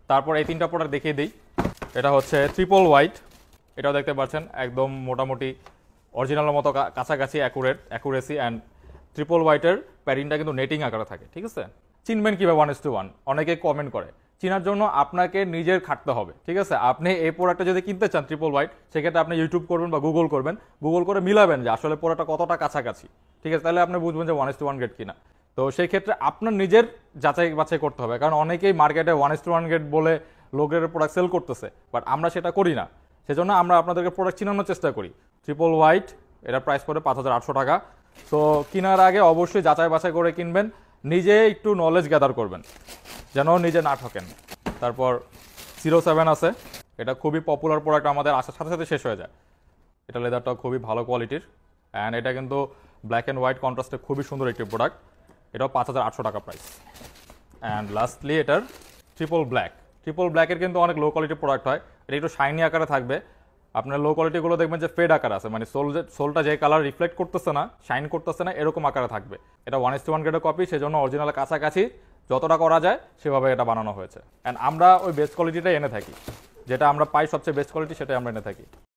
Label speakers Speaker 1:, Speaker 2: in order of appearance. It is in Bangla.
Speaker 1: তারপর এই তিনটা প্রোডাক্ট দেখিয়ে দিই। এটা হচ্ছে ট্রিপল হোয়াইট, এটাও দেখতে পাচ্ছেন একদম মোটামুটি অরিজিনালের মতো কাছাকাছি অ্যাকুরেসি অ্যান্ড ট্রিপল হোয়াইটের প্যাডিংটা কিন্তু নেটিং আকারে থাকে, ঠিক আছে। চিনবেন কীভাবে 1:1? অনেকে কমেন্ট করে। চিনার জন্য আপনাকে নিজের খাটতে হবে, ঠিক আছে। আপনি এই প্রোডাক্টটা যদি কিনতে চান ট্রিপল হোয়াইট, সেক্ষেত্রে আপনি ইউটিউব করবেন বা গুগল করবেন, গুগল করে মিলাবেন যে আসলে প্রোডাক্টটা কতটা কাছাকাছি, ঠিক আছে। তাহলে আপনি বুঝবেন যে 1:1 গ্রেড কিনা। তো সেই ক্ষেত্রে আপনার নিজের যাচাই বাছাই করতে হবে, কারণ অনেকেই মার্কেটে 1:1 গ্রেড বলে লোকের প্রোডাক্ট সেল করতেছে, বাট আমরা সেটা করি না। সেজন্য আমরা আপনাদেরকে প্রোডাক্ট চিনানোর চেষ্টা করি। ট্রিপল হোয়াইট এটার প্রাইস পড়ে 5,800 টাকা। সো কেনার আগে অবশ্যই যাচাই বাছাই করে কিনবেন, নিজে একটু নলেজ গ্যাদার করবেন যেন নিজে না ঠকেন। তারপর 07 আছে, এটা খুবই পপুলার প্রোডাক্ট, আমাদের আসার সাথে সাথে শেষ হয়ে যায়। এটা লেদারটাও খুবই ভালো কোয়ালিটির, অ্যান্ড এটা কিন্তু ব্ল্যাক অ্যান্ড হোয়াইট কন্ট্রাস্টে খুবই সুন্দর একটি প্রোডাক্ট। এটাও 5,800 টাকা প্রাইস। অ্যান্ড লাস্টলি এটার ট্রিপল ব্ল্যাকের কিন্তু অনেক লো কোয়ালিটির প্রোডাক্ট হয়, এটা একটু শাইনি আকারে থাকবে। আপনার লো কোয়ালিটিগুলো দেখবেন যে ফেড আকার আছে, মানে সোলটা যে কালার রিফ্লেক্ট করতেছে না, শাইন করতেছে না, এরকম আকারে থাকবে। এটা 1:1 গ্রেডের কপি, সেজন্য অরিজিনালের কাছাকাছি যতটা করা যায় সেভাবে এটা বানানো হয়েছে। অ্যান্ড আমরা ওই বেস্ট কোয়ালিটিটাই এনে থাকি, যেটা আমরা পাই সবচেয়ে বেস্ট কোয়ালিটি, সেটাই আমরা এনে থাকি।